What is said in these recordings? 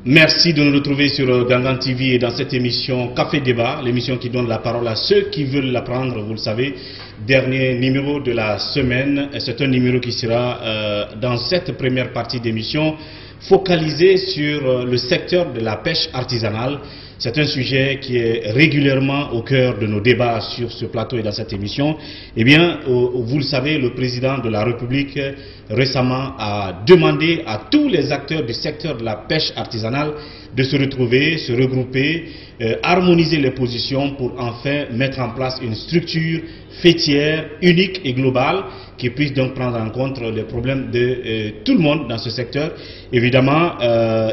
Merci de nous retrouver sur Gangan TV et dans cette émission Café Débat, l'émission qui donne la parole à ceux qui veulent la prendre, vous le savez. Dernier numéro de la semaine, c'est un numéro qui sera dans cette première partie d'émission focalisé sur le secteur de la pêche artisanale. C'est un sujet qui est régulièrement au cœur de nos débats sur ce plateau et dans cette émission. Eh bien, vous le savez, le président de la République récemment a demandé à tous les acteurs du secteur de la pêche artisanale de se retrouver, se regrouper, harmoniser les positions pour enfin mettre en place une structure faîtière, unique et globale qui puisse donc prendre en compte les problèmes de tout le monde dans ce secteur. Évidemment,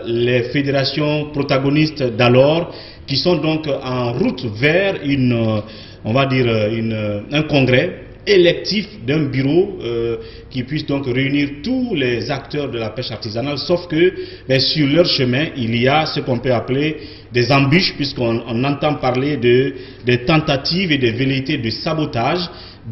les fédérations protagonistes d'alors qui sont donc en route vers un congrès électif d'un bureau qui puisse donc réunir tous les acteurs de la pêche artisanale, sauf que sur leur chemin, il y a ce qu'on peut appeler des embûches, puisqu'on entend parler des tentatives et des velléités de sabotage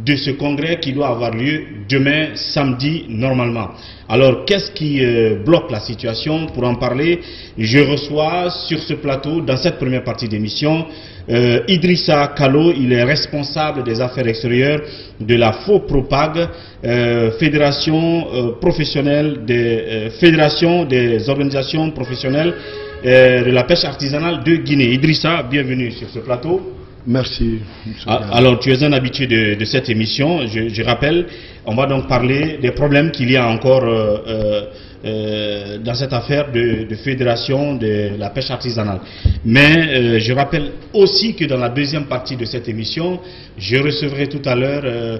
de ce congrès qui doit avoir lieu demain samedi normalement. Alors qu'est-ce qui bloque la situation? Pour en parler, je reçois sur ce plateau, dans cette première partie d'émission, Idrissa Kallo. Il est responsable des affaires extérieures de la FOPROPAG, fédération professionnelle fédération des organisations professionnelles de la pêche artisanale de Guinée. Idrissa, bienvenue sur ce plateau. Merci. Alors, tu es un habitué de cette émission. Je rappelle, on va donc parler des problèmes qu'il y a encore dans cette affaire de fédération de la pêche artisanale. Mais je rappelle aussi que dans la deuxième partie de cette émission, je recevrai tout à l'heure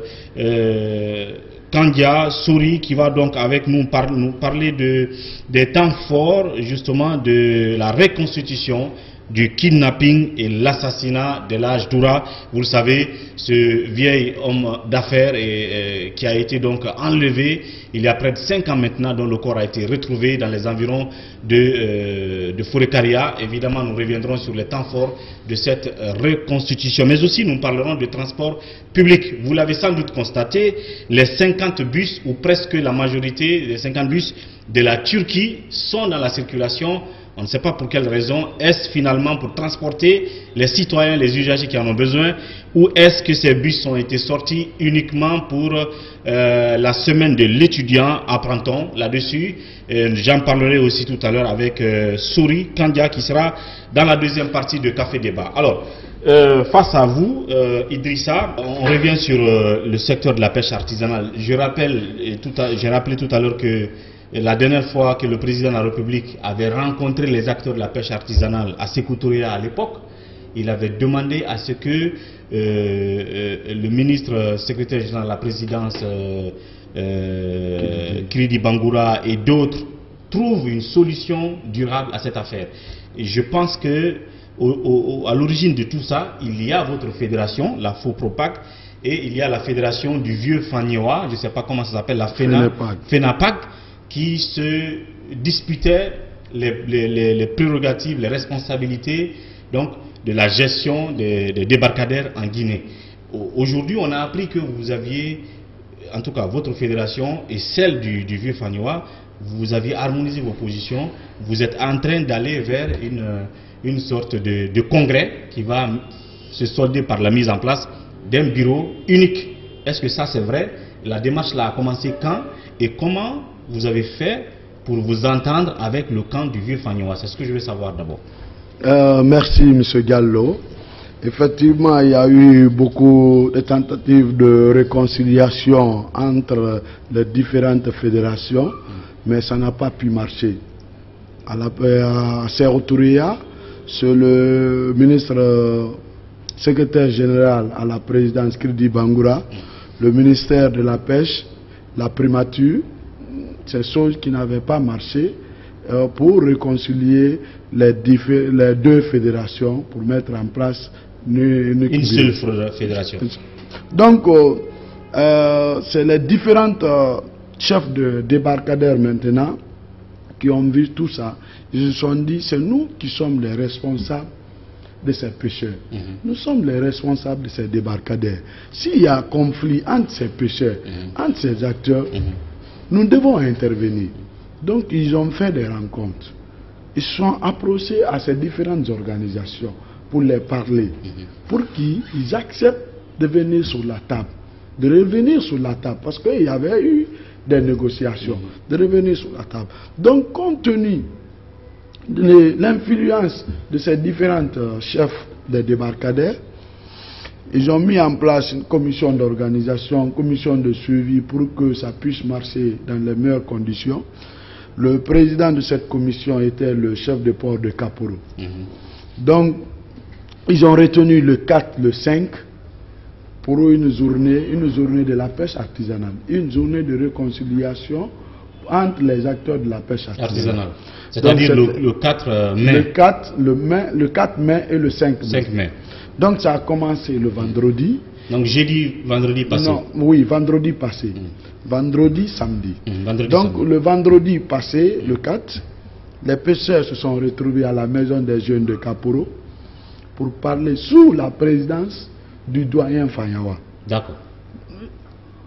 Kandia Souri qui va donc avec nous parler des temps forts justement de la reconstitution du kidnapping et l'assassinat de l'âge Doura. Vous le savez, ce vieil homme d'affaires qui a été donc enlevé il y a près de 5 ans maintenant, dont le corps a été retrouvé dans les environs de Fourekaria. Évidemment, nous reviendrons sur les temps forts de cette reconstitution. Mais aussi, nous parlerons de transport public. Vous l'avez sans doute constaté, les 50 bus, ou presque la majorité des 50 bus de la Turquie sont dans la circulation. On ne sait pas pour quelle raison. Est-ce finalement pour transporter les citoyens, les usagers qui en ont besoin, ou est-ce que ces bus ont été sortis uniquement pour la semaine de l'étudiant? Apprend-on là-dessus. J'en parlerai aussi tout à l'heure avec Souri Kandia qui sera dans la deuxième partie de Café Débat. Alors, face à vous, Idrissa, on revient sur le secteur de la pêche artisanale. J'ai rappelé tout à l'heure que la dernière fois que le président de la République avait rencontré les acteurs de la pêche artisanale à Sékou Touré à l'époque, il avait demandé à ce que le ministre secrétaire général de la présidence, Kridi Bangoura et d'autres trouvent une solution durable à cette affaire. Et je pense que à l'origine de tout ça, il y a votre fédération, la FOPROPAG, et il y a la fédération du vieux Fanioa, je ne sais pas comment ça s'appelle, la FENAPAG, qui se disputaient les prérogatives, les responsabilités donc, de la gestion des débarcadères en Guinée. Aujourd'hui, on a appris que vous aviez, en tout cas votre fédération et celle du vieux Fanioa, vous aviez harmonisé vos positions. Vous êtes en train d'aller vers une sorte de congrès qui va se solder par la mise en place d'un bureau unique. Est-ce que ça c'est vrai? La démarche là a commencé quand et comment vous avez fait pour vous entendre avec le camp du vieux Fanioa? C'est ce que je veux savoir d'abord. Merci M. Gallo. Effectivement, il y a eu beaucoup de tentatives de réconciliation entre les différentes fédérations, mais ça n'a pas pu marcher. À Sékou Touré, c'est le ministre secrétaire général à la présidence Kridi Bangoura, le ministère de la pêche, la primature, ces choses qui n'avaient pas marché pour réconcilier les deux fédérations, pour mettre en place une seule fédération. Donc, c'est les différentes chefs de débarcadères maintenant qui ont vu tout ça. Ils se sont dit, c'est nous qui sommes les responsables de ces pêcheurs. Nous sommes les responsables de ces débarcadères. S'il y a conflit entre ces pêcheurs, entre ces acteurs, nous devons intervenir. Donc ils ont fait des rencontres ils sont approchés à ces différentes organisations pour les parler, pour qu'ils acceptent de venir sur la table, de revenir sur la table, parce qu'il y avait eu des négociations, de revenir sur la table. Donc, compte tenu de l'influence de ces différents chefs des débarcadères, ils ont mis en place une commission d'organisation, une commission de suivi pour que ça puisse marcher dans les meilleures conditions. Le président de cette commission était le chef de port de Kaporo. Donc, ils ont retenu le 4, le 5 pour une journée de la pêche artisanale, une journée de réconciliation entre les acteurs de la pêche artisanale. C'est-à-dire le 4 mai. Le 4 mai et le 5 mai. 5 mai. Donc ça a commencé le vendredi. Donc jeudi, vendredi passé. Non, oui, vendredi passé. Vendredi, samedi. Donc samedi. le vendredi passé, le 4, les pêcheurs se sont retrouvés à la maison des jeunes de Kaporo pour parler sous la présidence du doyen Fanyawa. D'accord.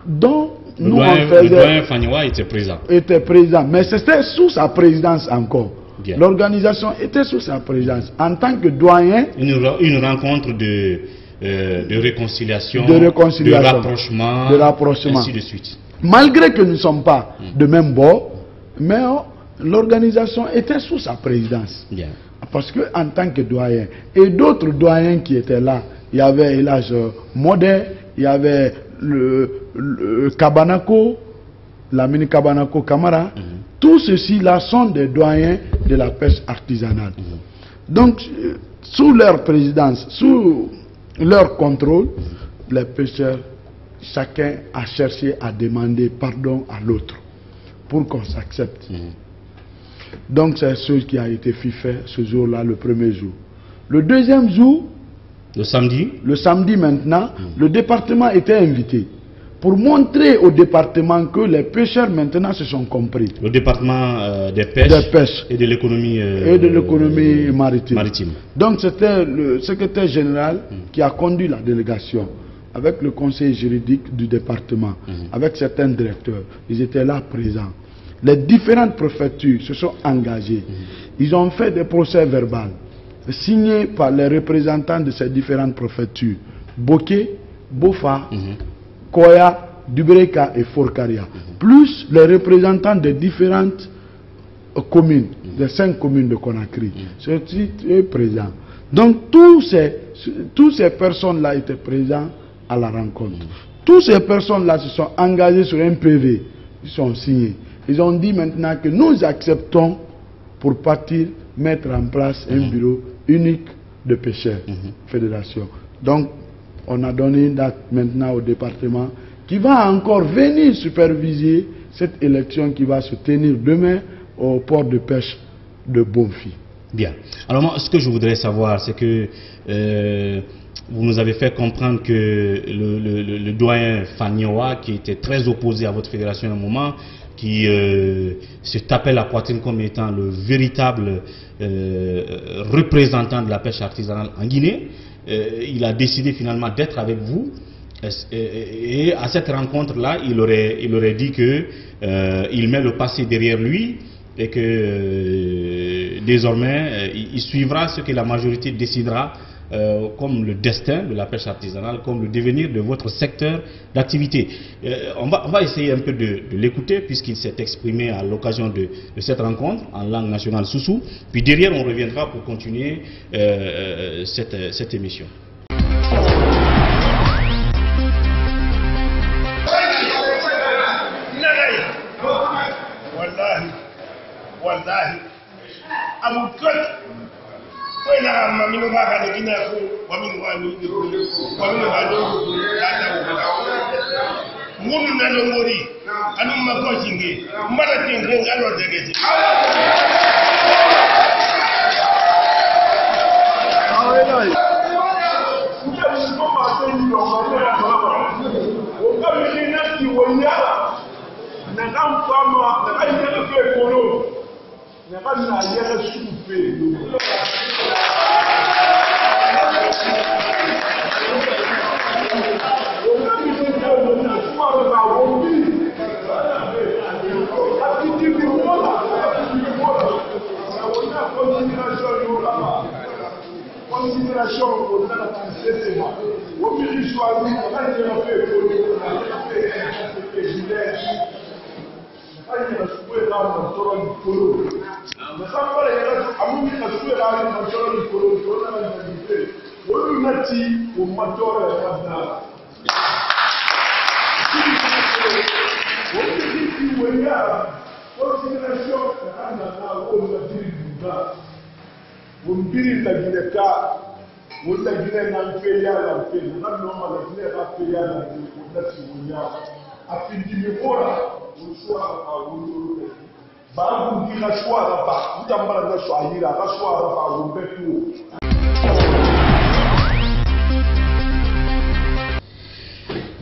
Donc le doyen Fanyawa était présent. Était présent, mais c'était sous sa présidence encore. L'organisation était sous sa présidence. En tant que doyen... Une rencontre de réconciliation, de rapprochement, ainsi de suite. Malgré que nous ne sommes pas de même bord, mais l'organisation était sous sa présidence. Bien. Parce que en tant que doyen, et d'autres doyens qui étaient là, il y avait l'âge Modé, il y avait le Kabanako, la mini Kabanako Kamara. Tous ceux-ci-là sont des doyens de la pêche artisanale. Donc, sous leur présidence, sous leur contrôle, les pêcheurs, chacun a cherché à demander pardon à l'autre pour qu'on s'accepte. Donc, c'est ce qui a été fait ce jour-là, le premier jour. Le deuxième jour, le samedi maintenant, le département était invité pour montrer au département que les pêcheurs maintenant se sont compris. Le département des pêches et de l'économie maritime. Donc c'était le secrétaire général qui a conduit la délégation avec le conseil juridique du département, avec certains directeurs. Ils étaient là présents. Les différentes préfectures se sont engagées. Ils ont fait des procès verbaux signés par les représentants de ces différentes préfectures. Boké, Bofa, Koya, Dubreka et Forcaria, plus les représentants des différentes communes, des 5 communes de Conakry. Ceux-ci est présent. Donc tous ces personnes-là étaient présents à la rencontre. Toutes ces personnes-là se sont engagées sur un PV, ils sont signés. Ils ont dit maintenant que nous acceptons pour partir mettre en place un bureau unique de pêcheurs, fédération. Donc on a donné une date maintenant au département qui va encore venir superviser cette élection qui va se tenir demain au port de pêche de Bonfi. Bien. Alors moi, ce que je voudrais savoir, c'est que vous nous avez fait comprendre que le doyen Fanyawa, qui était très opposé à votre fédération à un moment, qui se tapait la poitrine comme étant le véritable représentant de la pêche artisanale en Guinée, il a décidé finalement d'être avec vous. Et à cette rencontre-là, il aurait dit que il met le passé derrière lui et que désormais il suivra ce que la majorité décidera comme le destin de la pêche artisanale, comme le devenir de votre secteur d'activité. On va essayer un peu de l'écouter puisqu'il s'est exprimé à l'occasion de cette rencontre en langue nationale Soussou. Puis derrière, on reviendra pour continuer cette émission. Wallahi amu kot ko ina amma minu ba ka da gina ko wa min wa ni wa min ba do ya da mun na no mori anu ma ko jinge mara tin ko ngalo de geji fédération, on a fait au milieu choisi, on a fait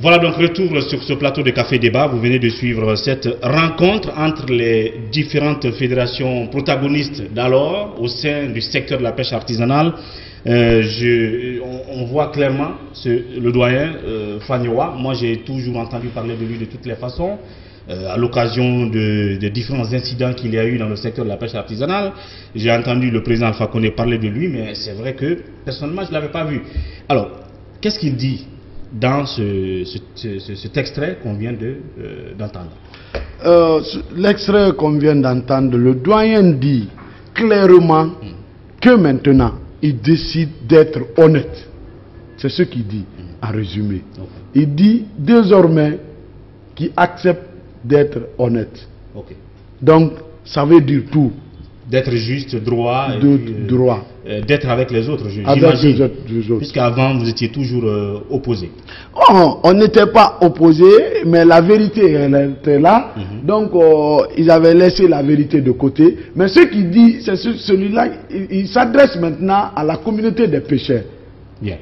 Voilà donc retour sur ce plateau de Café Débat. Vous venez de suivre cette rencontre entre les différentes fédérations protagonistes d'alors au sein du secteur de la pêche artisanale. On voit clairement le doyen Fagnoa. Moi j'ai toujours entendu parler de lui de toutes les façons. À l'occasion de différents incidents qu'il y a eu dans le secteur de la pêche artisanale. J'ai entendu le président Alpha Condé parler de lui, mais c'est vrai que personnellement je ne l'avais pas vu. Alors, qu'est-ce qu'il dit dans cet extrait qu'on vient d'entendre? L'extrait qu'on vient d'entendre, le doyen dit clairement que maintenant il décide d'être honnête. C'est ce qu'il dit en résumé. Okay. Il dit désormais qu'il accepte d'être honnête. Okay. Donc, ça veut dire tout. D'être juste, droit, droit. D'être avec les autres, j'imagine. Puisqu'avant, vous étiez toujours opposé. Oh, on n'était pas opposé, mais la vérité, elle était là. Donc, ils avaient laissé la vérité de côté. Mais ce qu'il dit, c'est celui-là, il s'adresse maintenant à la communauté des pêcheurs. Bien.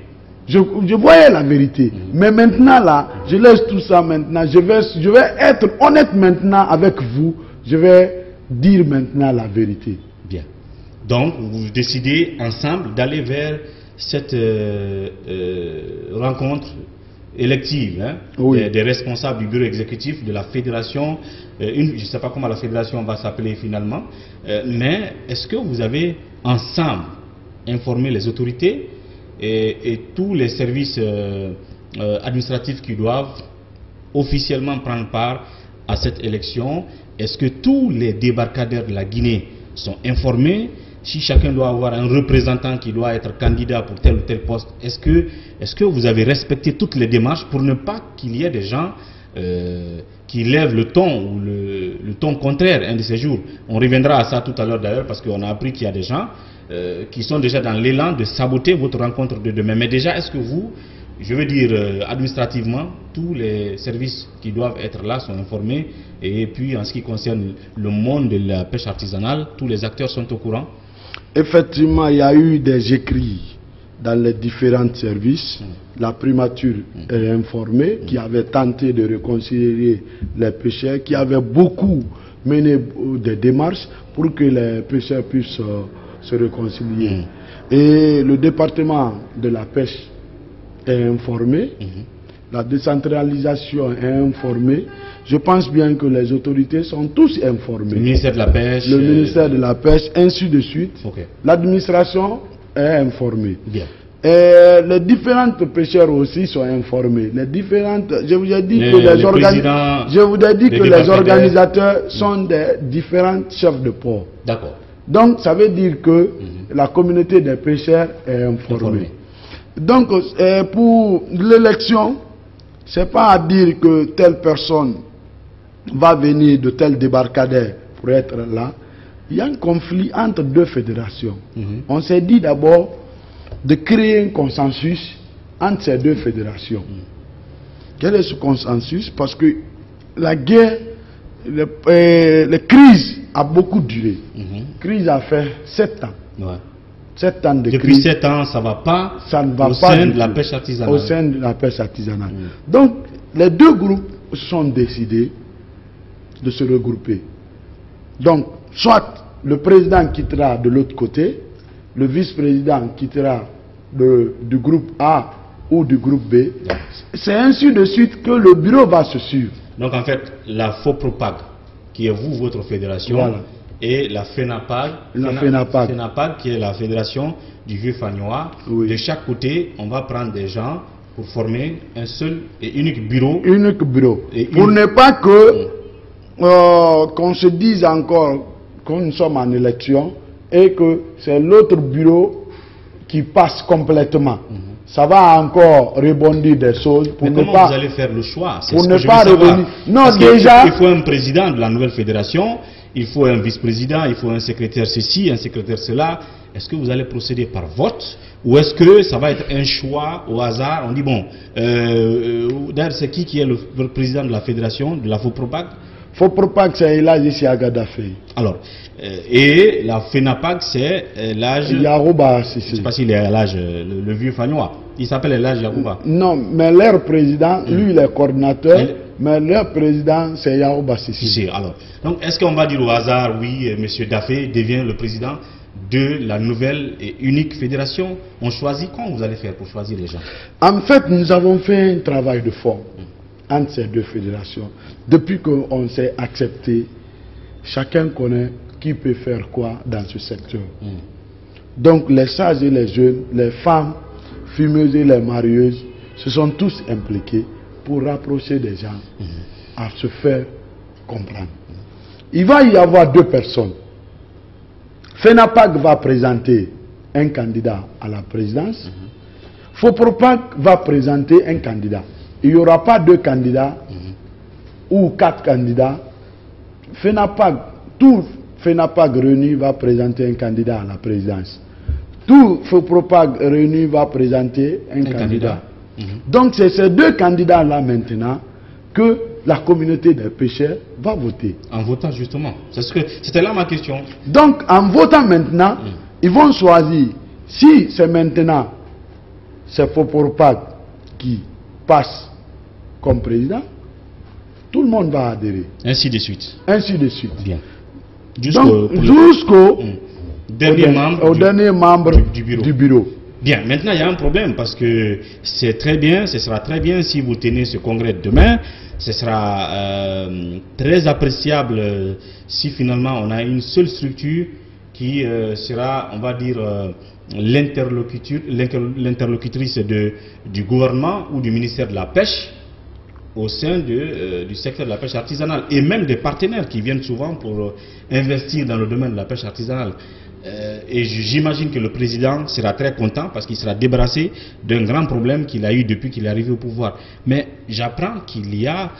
Je voyais la vérité. Mais maintenant, là, je laisse tout ça maintenant. Je vais être honnête maintenant avec vous. Je vais dire maintenant la vérité. Bien. Donc, vous décidez ensemble d'aller vers cette rencontre élective des responsables du bureau exécutif de la fédération. Je ne sais pas comment la fédération va s'appeler finalement. Mais est-ce que vous avez ensemble informé les autorités et tous les services administratifs qui doivent officiellement prendre part à cette élection? Est-ce que tous les débarcadères de la Guinée sont informés? Si chacun doit avoir un représentant qui doit être candidat pour tel ou tel poste, est-ce que vous avez respecté toutes les démarches pour ne pas qu'il y ait des gens qui lèvent le ton ou le ton contraire un de ces jours? On reviendra à ça tout à l'heure d'ailleurs, parce qu'on a appris qu'il y a des gens qui sont déjà dans l'élan de saboter votre rencontre de demain. Mais déjà, est-ce que vous, je veux dire administrativement, tous les services qui doivent être là sont informés? Et puis en ce qui concerne le monde de la pêche artisanale, tous les acteurs sont au courant? Effectivement, il y a eu des écrits dans les différents services. La primature est informée, qui avait tenté de réconcilier les pêcheurs, qui avait beaucoup mené des démarches pour que les pêcheurs puissent se réconcilier. Et le département de la pêche est informé, la décentralisation est informée. Je pense bien que les autorités sont tous informées. Le ministère de la Pêche. Le ministère de la Pêche, ainsi de suite. Okay. L'administration est informée. Bien. Et les différents pêcheurs aussi sont informés. Les différentes, je vous ai dit que les organisateurs sont des différents chefs de port. D'accord. Donc ça veut dire que la communauté des pêcheurs est informée. Donc pour l'élection, c'est pas à dire que telle personne va venir de tel débarcadère pour être là. Il y a un conflit entre deux fédérations. On s'est dit d'abord de créer un consensus entre ces deux fédérations. Quel est ce consensus? Parce que la guerre, la crise a beaucoup duré. La crise a fait 7 ans. 7 ans de Depuis crise. 7 ans, ça ne va pas au sein de la pêche artisanale. Au sein de la pêche artisanale. Donc, les deux groupes sont décidés de se regrouper. Donc, soit le président quittera de l'autre côté, le vice-président quittera du groupe A ou du groupe B. C'est ainsi de suite que le bureau va se suivre. Donc, en fait, la faux propague, qui est vous, votre fédération, voilà, et la FENAPAG, qui est la fédération du Vieux-Fagnois. Oui. De chaque côté, on va prendre des gens pour former un seul et unique bureau. Unique bureau. Pour ne pas que qu'on se dise encore que nous sommes en élection et que c'est l'autre bureau qui passe complètement. Ça va encore rebondir des choses. Pour Mais comment vous allez faire le choix? Pour ne pas revenir. Non, déjà. Il faut un président de la nouvelle fédération, il faut un vice-président, il faut un secrétaire ceci, un secrétaire cela. Est-ce que vous allez procéder par vote ou est-ce que ça va être un choix au hasard? On dit bon, d'ailleurs c'est qui est le président de la fédération, de la FOPROPAG? FOPROPAG c'est Elhadji Isiaga Daffé. Alors, et la FENAPAG c'est l'âge... Yarouba, je ne sais pas s'il est à l'âge, le vieux Fagnois. Il s'appelle l'âge Yarouba. Non, mais leur président, lui il est coordinateur, mais leur président c'est Yarouba Sissi. Alors, donc est-ce qu'on va dire au hasard, oui, M. Daffé devient le président de la nouvelle et unique fédération? On choisit, comment vous allez faire pour choisir les gens? En fait, nous avons fait un travail de fond entre ces deux fédérations. Depuis qu'on s'est accepté, chacun connaît qui peut faire quoi dans ce secteur. Donc les sages et les jeunes, les femmes fumeuses et les marieuses se sont tous impliqués pour rapprocher des gens à se faire comprendre. Il va y avoir deux personnes. FENAPAG va présenter un candidat à la présidence. FOPROPAG va présenter un candidat. Il n'y aura pas deux candidats ou quatre candidats. FENAPAG, tout FENAPAG réuni va présenter un candidat à la présidence. Tout FOPROPAG réuni va présenter un candidat. Donc c'est ces deux candidats-là maintenant que la communauté des pêcheurs va voter. En votant justement. C'était là ma question. Donc en votant maintenant, ils vont choisir. Si c'est maintenant, c'est FOPROPAG qui passe comme président, tout le monde va adhérer. Ainsi de suite. Ainsi de suite. Bien. Jusqu'au dernier membre du bureau. Bien, maintenant il y a un problème parce que c'est très bien, ce sera très bien si vous tenez ce congrès demain, ce sera très appréciable si finalement on a une seule structure qui sera, on va dire, l'interlocutrice du gouvernement ou du ministère de la Pêche au sein du secteur de la pêche artisanale et même des partenaires qui viennent souvent pour investir dans le domaine de la pêche artisanale. Et j'imagine que le président sera très content parce qu'il sera débarrassé d'un grand problème qu'il a eu depuis qu'il est arrivé au pouvoir. Mais j'apprends qu'il y a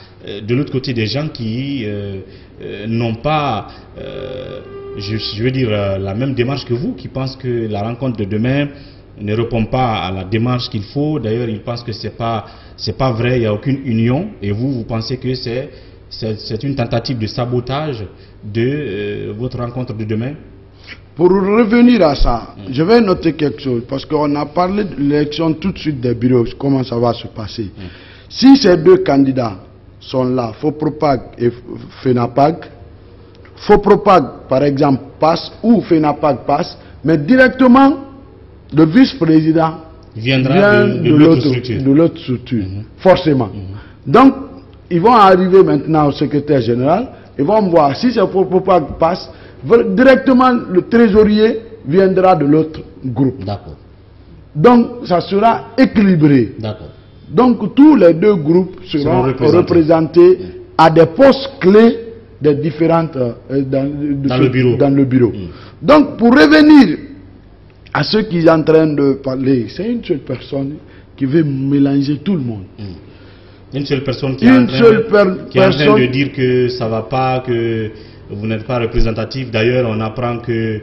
de l'autre côté des gens qui n'ont pas, je veux dire, la même démarche que vous, qui pensent que la rencontre de demain ne répond pas à la démarche qu'il faut. D'ailleurs, ils pensent que c'est pas vrai, il n'y a aucune union. Et vous pensez que c'est une tentative de sabotage de votre rencontre de demain? Pour revenir à ça, je vais noter quelque chose, parce qu'on a parlé de l'élection tout de suite des bureaux, comment ça va se passer. Si ces deux candidats sont là, FOPROPAG et FENAPAG, FOPROPAG par exemple passe ou FENAPAG passe, mais directement le vice-président viendra de l'autre structure, forcément. Donc, ils vont arriver maintenant au secrétaire général, ils vont voir si ce FOPROPAG passe, directement le trésorier viendra de l'autre groupe. D'accord. Donc ça sera équilibré. D'accord. Donc tous les deux groupes seront représentés à des postes clés des différentes dans le bureau. Donc pour revenir à ce qu'ils sont en train de parler, c'est une seule personne qui veut mélanger tout le monde. Une seule personne qui est en train de dire que ça ne va pas, que vous n'êtes pas représentatif. D'ailleurs, on apprend que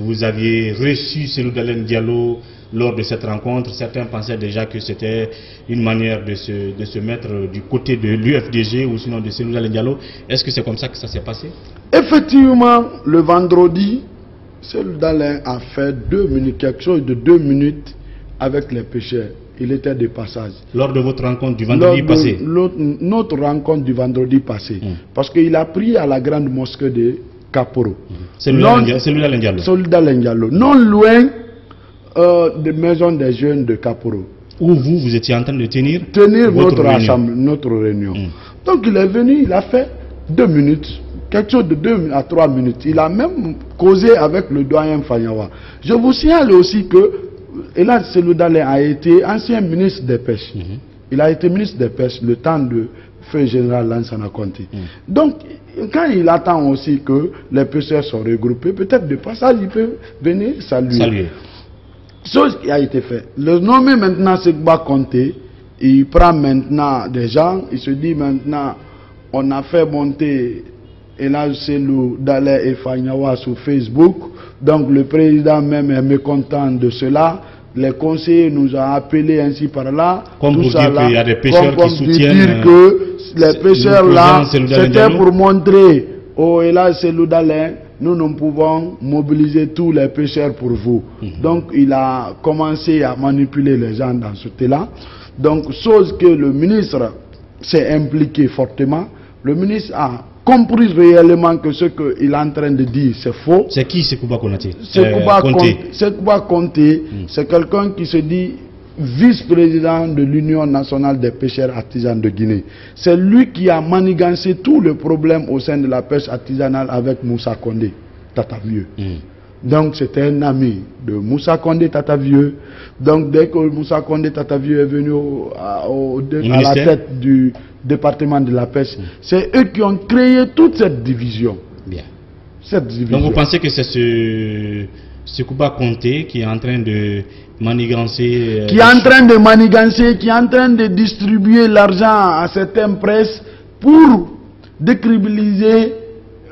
vous aviez reçu Cellou Dalein Diallo lors de cette rencontre. Certains pensaient déjà que c'était une manière de se mettre du côté de l'UFDG ou sinon de Cellou Dalein Diallo. Est-ce que c'est comme ça que ça s'est passé? Effectivement, le vendredi, Cellou Dalein a fait 2 minutes, quelque chose de 2 minutes avec les pêcheurs. Il était de passage. Lors de votre rencontre du vendredi passé? Notre rencontre du vendredi passé. Parce qu'il a pris à la grande mosquée de Kaporo. Cellou Dalein Diallo. Non loin de maison des jeunes de Kaporo. Où vous étiez en train de tenir notre réunion. Donc il est venu, il a fait 2 minutes quelque chose de 2 à 3 minutes. Il a même causé avec le doyen Fanyawa. Je vous signale aussi que Elhadji Cellou Dalein a été ancien ministre des Pêches. Il a été ministre des Pêches le temps de feu général Lansana Conté. Donc, quand il attend aussi que les pêcheurs sont regroupés, peut-être de passage, il peut venir saluer. Chose qui a été faite. Le nommer maintenant Sekouba Conté, il prend maintenant des gens, il se dit maintenant, on a fait monter Elhadji Cellou Dalein et Fanyawa sur Facebook, donc le président même est mécontent de cela. Les conseillers nous ont appelés ainsi par là. Comme tout pour ça dire qu'il y a des pêcheurs qui soutiennent. Dire que les pêcheurs là, c'était pour montrer au Elhadji Cellou Dalein, nous pouvons mobiliser tous les pêcheurs pour vous. Donc il a commencé à manipuler les gens dans ce thé-là. Donc, chose que le ministre s'est impliqué fortement, le ministre a compris réellement que ce qu'il est en train de dire, c'est faux. C'est qui Sekouba Konté? Sekouba Conté, c'est quelqu'un qui se dit vice-président de l'Union nationale des pêcheurs artisans de Guinée. C'est lui qui a manigancé tout le problème au sein de la pêche artisanale avec Moussa Condé, Tatavieux. Donc c'était un ami de Moussa Condé Tatavieux. Donc dès que Moussa Condé Tatavieux est venu à la tête du département de la pêche, c'est eux qui ont créé toute cette division. Bien. Cette division. Donc vous pensez que c'est ce Sekouba Conté qui est en train de manigancer... qui est en train de manigancer, qui est en train de distribuer l'argent à certaines presses pour décrédibiliser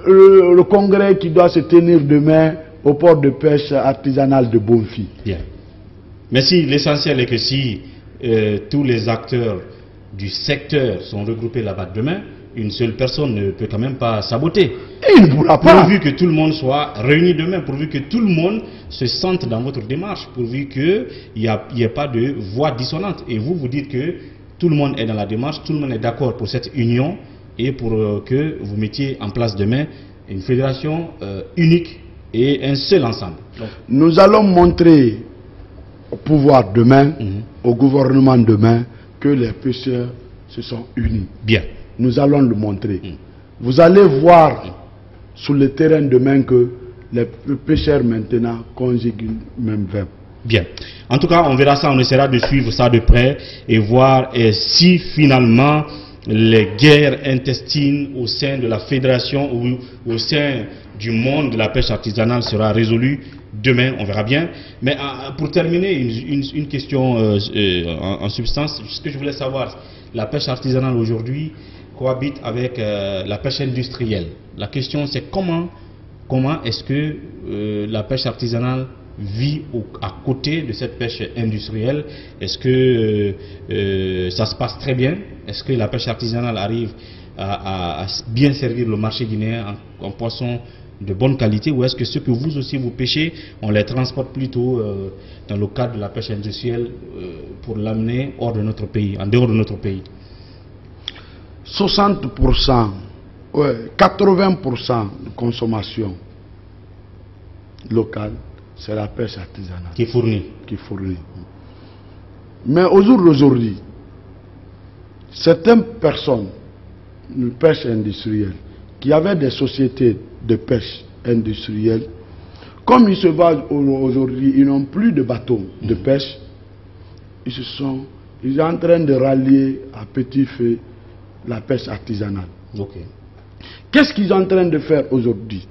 le congrès qui doit se tenir demain au port de pêche artisanal de Bonfi. Bien. Mais si l'essentiel est que si tous les acteurs du secteur sont regroupés là-bas demain, une seule personne ne peut quand même pas saboter. Et il ne pourra pas. Pourvu que tout le monde soit réuni demain, pourvu que tout le monde se sente dans votre démarche, pourvu qu'il n'y ait pas de voix dissonante. Et vous, vous dites que tout le monde est dans la démarche, tout le monde est d'accord pour cette union et pour que vous mettiez en place demain une fédération unique et un seul ensemble. Donc, nous allons montrer au pouvoir demain, au gouvernement demain, que les pêcheurs se sont unis. Bien. Nous allons le montrer. Vous allez voir sur le terrain demain que les pêcheurs maintenant conjuguent même verbe. Bien. En tout cas, on verra ça, on essaiera de suivre ça de près et voir si finalement les guerres intestines au sein de la fédération ou au sein du monde de la pêche artisanale sera résolues demain, on verra bien. Mais pour terminer, une question en substance, ce que je voulais savoir, la pêche artisanale aujourd'hui cohabite avec la pêche industrielle. La question c'est comment est-ce que la pêche artisanale vit à côté de cette pêche industrielle? Est-ce que ça se passe très bien? Est-ce que la pêche artisanale arrive à bien servir le marché guinéen en poissons de bonne qualité, ou est-ce que ceux que vous aussi vous pêchez, on les transporte plutôt dans le cadre de la pêche industrielle pour l'amener hors de notre pays, en dehors de notre pays? 60%, 80% de consommation locale, c'est la pêche artisanale qui fournit. Mais au jour d'aujourd'hui, certaines personnes de pêche industrielle qui avaient des sociétés de pêche industrielle, comme ils se basent aujourd'hui, ils n'ont plus de bateaux de pêche, ils sont en train de rallier à petit feu la pêche artisanale. Qu'est-ce qu'ils sont en train de faire aujourd'hui?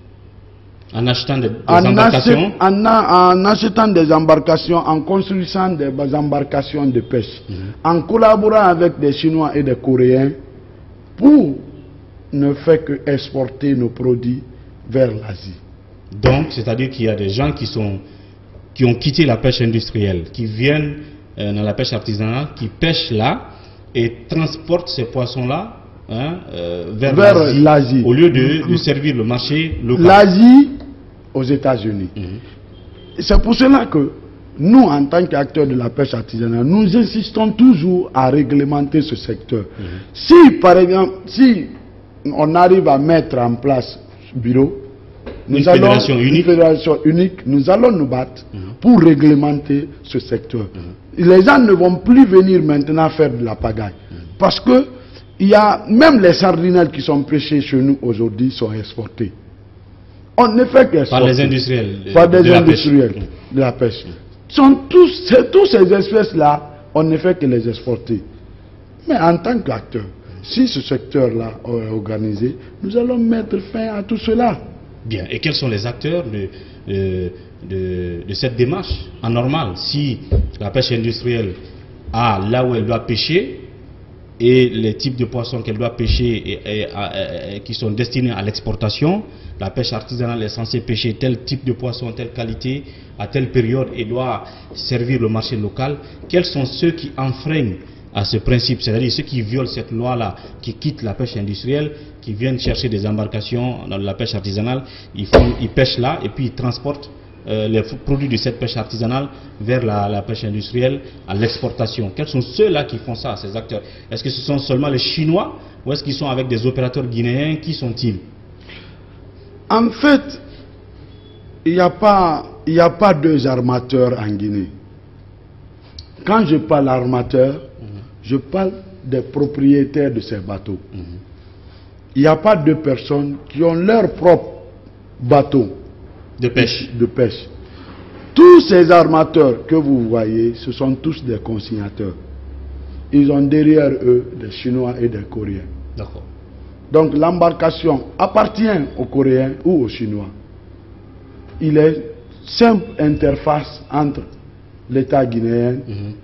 En achetant des embarcations? En achetant des embarcations, en construisant des embarcations de pêche, en collaborant avec des Chinois et des Coréens pour ne faire que exporter nos produits vers l'Asie. Donc, c'est-à-dire qu'il y a des gens qui ont quitté la pêche industrielle, qui viennent dans la pêche artisanale, qui pêchent là et transportent ces poissons-là vers l'Asie, au lieu de servir le marché local. L'Asie aux États-Unis. C'est pour cela que nous, en tant qu'acteurs de la pêche artisanale, nous insistons toujours à réglementer ce secteur. Si, par exemple, si on arrive à mettre en place ce bureau, une fédération unique, nous allons nous battre pour réglementer ce secteur. Les gens ne vont plus venir maintenant faire de la pagaille. Parce que Il y a même les sardinelles qui sont pêchées chez nous aujourd'hui sont exportées. On ne fait qu'exporter. Par les industriels. Par des industriels de la pêche. Tous ces espèces-là, on ne fait que les exporter. Mais en tant qu'acteur, si ce secteur-là est organisé, nous allons mettre fin à tout cela. Bien. Et quels sont les acteurs de cette démarche en normal? Si la pêche industrielle a là où elle doit pêcher et les types de poissons qu'elle doit pêcher et qui sont destinés à l'exportation, la pêche artisanale est censée pêcher tel type de poisson, telle qualité, à telle période et doit servir le marché local. Quels sont ceux qui enfreignent à ce principe, c'est-à-dire ceux qui violent cette loi-là, qui quittent la pêche industrielle, qui viennent chercher des embarcations dans la pêche artisanale, ils pêchent là et puis ils transportent les produits de cette pêche artisanale vers la pêche industrielle à l'exportation. Quels sont ceux-là qui font ça, ces acteurs? Est-ce que ce sont seulement les Chinois ou est-ce qu'ils sont avec des opérateurs guinéens? Qui sont-ils? En fait, il n'y a pas deux armateurs en Guinée. Quand je parle armateur, je parle des propriétaires de ces bateaux. Il n'y a pas deux personnes qui ont leur propre bateau de pêche. Tous ces armateurs que vous voyez, ce sont tous des consignateurs. Ils ont derrière eux des Chinois et des Coréens. D'accord. Donc l'embarcation appartient aux Coréens ou aux Chinois. Il est simple interface entre l'État guinéen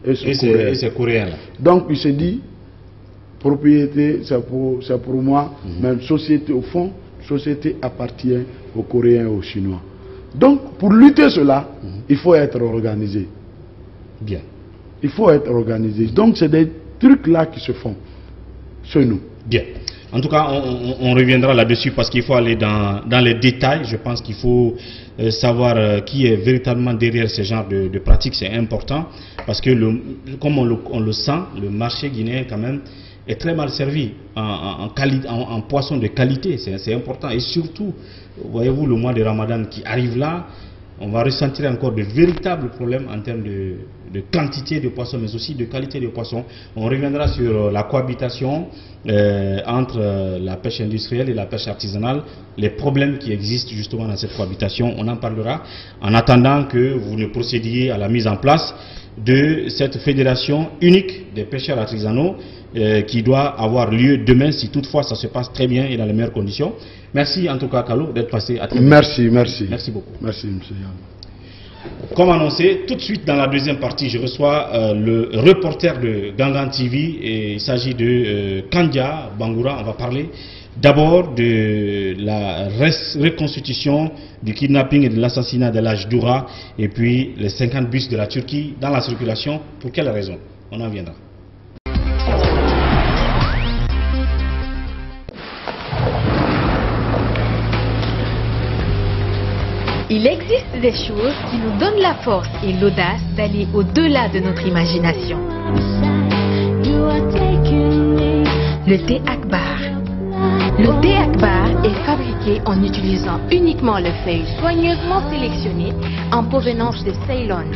et ce Coréen-là. Donc il se dit, propriété c'est pour moi, mais société au fond, société appartient aux Coréens et aux Chinois. Donc pour lutter cela, il faut être organisé. Bien. Il faut être organisé. Donc c'est des trucs là qui se font chez nous. Bien. En tout cas, on reviendra là-dessus parce qu'il faut aller dans les détails. Je pense qu'il faut savoir qui est véritablement derrière ce genre de pratiques. C'est important parce que, comme on le sent, le marché guinéen quand même est très mal servi en poisson de qualité. C'est important. Et surtout, voyez-vous, le mois de Ramadan qui arrive là, on va ressentir encore de véritables problèmes en termes de quantité de poissons, mais aussi de qualité de poissons. On reviendra sur la cohabitation entre la pêche industrielle et la pêche artisanale, les problèmes qui existent justement dans cette cohabitation. On en parlera en attendant que vous ne procédiez à la mise en place de cette fédération unique des pêcheurs artisanaux qui doit avoir lieu demain si toutefois ça se passe très bien et dans les meilleures conditions. Merci en tout cas Kalo d'être passé à très bientôt. Merci. Merci beaucoup. Merci monsieur Yann. Comme annoncé, tout de suite dans la deuxième partie, je reçois le reporter de Gangan TV et il s'agit de Kandia Bangoura. On va parler d'abord de la reconstitution du kidnapping et de l'assassinat de l'âge Doura et puis les 50 bus de la Turquie dans la circulation. Pour quelle raison? On en viendra. Il existe des choses qui nous donnent la force et l'audace d'aller au-delà de notre imagination. Le thé Akbar. Le thé Akbar est fabriqué en utilisant uniquement les feuilles soigneusement sélectionnées en provenance de Ceylon.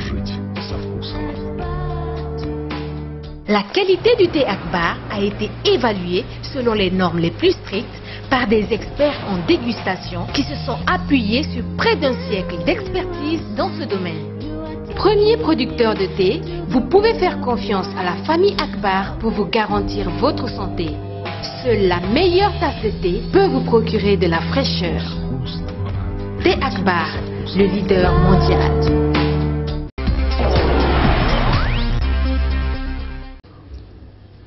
La qualité du thé Akbar a été évaluée selon les normes les plus strictes par des experts en dégustation qui se sont appuyés sur près d'un siècle d'expertise dans ce domaine. Premier producteur de thé, vous pouvez faire confiance à la famille Akbar pour vous garantir votre santé. Seule la meilleure tasse de thé peut vous procurer de la fraîcheur. Thé Akbar, le leader mondial.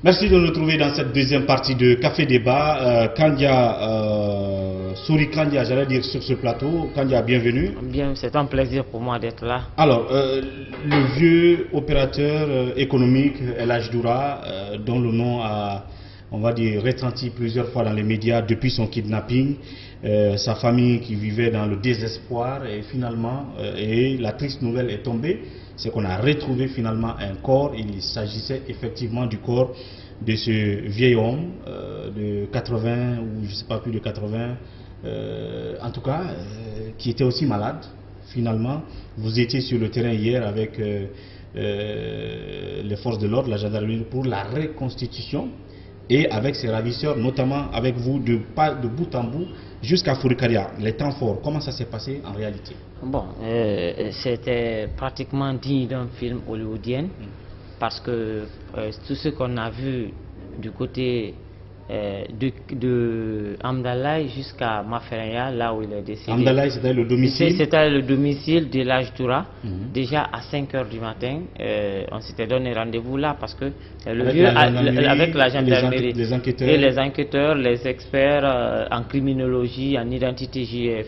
Merci de nous retrouver dans cette deuxième partie de Café Débat. Souri Kandia, j'allais dire sur ce plateau. Kandia, bienvenue. Bien, c'est un plaisir pour moi d'être là. Alors, le vieux opérateur économique El Hadj Doura, dont le nom a, on va dire, retenti plusieurs fois dans les médias depuis son kidnapping, sa famille qui vivait dans le désespoir et finalement, et la triste nouvelle est tombée. C'est qu'on a retrouvé finalement un corps. Il s'agissait effectivement du corps de ce vieil homme de 80 ou je ne sais pas plus de 80, en tout cas, qui était aussi malade. Finalement, vous étiez sur le terrain hier avec les forces de l'ordre, la gendarmerie, pour la reconstitution et avec ses ravisseurs, notamment avec vous, de bout en bout jusqu'à Fourikaria. Les temps forts, comment ça s'est passé en réalité? Bon, c'était pratiquement digne d'un film hollywoodien, parce que tout ce qu'on a vu du côté de Amdalaï jusqu'à Maferaya, là où il est décédé. Amdalaï, c'était le domicile? C'était le domicile de l'Hadj Doura. Déjà à 5 h du matin, on s'était donné rendez-vous là parce que avec la gendarmerie, les enquêteurs. Et les enquêteurs, les experts en criminologie, en identité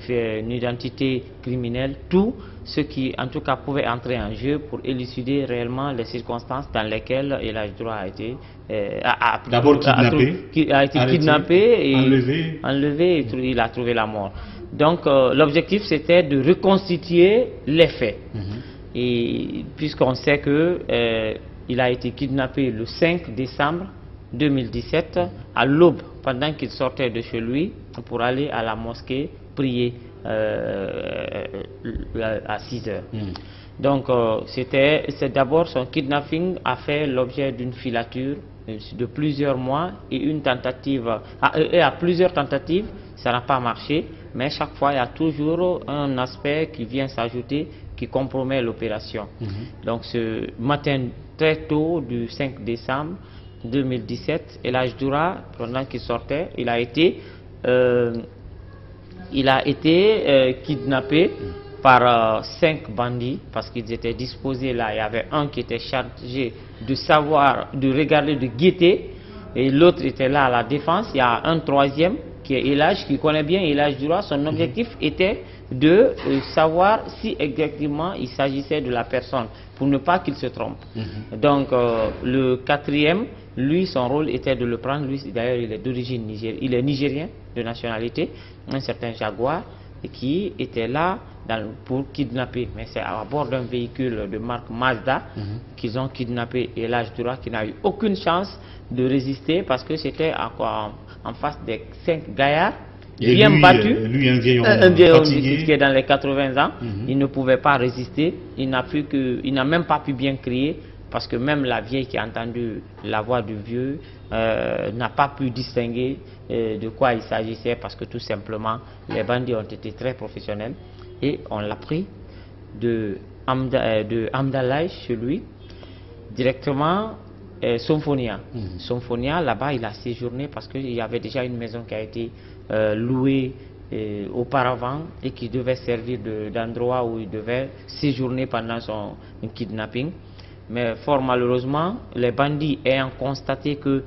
criminelle, tout ce qui en tout cas pouvait entrer en jeu pour élucider réellement les circonstances dans lesquelles l'Hadj Doura a été d'abord kidnappé et enlevé et il a trouvé la mort. Donc l'objectif c'était de reconstituer les faits. Et puisqu'on sait que il a été kidnappé le 5 décembre 2017 à l'aube, pendant qu'il sortait de chez lui pour aller à la mosquée prier à 6 h. Donc c'est d'abord son kidnapping a fait l'objet d'une filature de plusieurs mois et une tentative, et à plusieurs tentatives, ça n'a pas marché, mais chaque fois il y a toujours un aspect qui vient s'ajouter qui compromet l'opération. Donc ce matin très tôt du 5 décembre 2017, l'Hadj Doura, pendant qu'il sortait, il a été kidnappé par 5 bandits parce qu'ils étaient disposés là. Il y avait un qui était chargé de savoir, de regarder, de guetter, et l'autre était là à la défense. Il y a un troisième qui est Elhadj, qui connaît bien Elhadj Doura. Son objectif était de savoir si exactement il s'agissait de la personne pour ne pas qu'il se trompe. Donc le quatrième, lui, son rôle était de le prendre. Lui d'ailleurs il est d'origine nigérienne, il est nigérien de nationalité, un certain Jaguar, qui était là pour kidnapper, mais c'est à bord d'un véhicule de marque Mazda qu'ils ont kidnappé l'Hadj Doura, qui n'a eu aucune chance de résister parce que c'était en face des 5 gaillards bien battus. Lui, un vieil homme qui est dans les 80 ans, il ne pouvait pas résister, il n'a même pas pu bien crier parce que même la vieille qui a entendu la voix du vieux n'a pas pu distinguer de quoi il s'agissait, parce que tout simplement les bandits ont été très professionnels et on l'a pris de Amdalaï chez lui directement Somphonia. Somphonia, là-bas il a séjourné parce qu'il y avait déjà une maison qui a été louée auparavant et qui devait servir d'endroit où il devait séjourner pendant son kidnapping. Mais fort malheureusement, les bandits ayant constaté que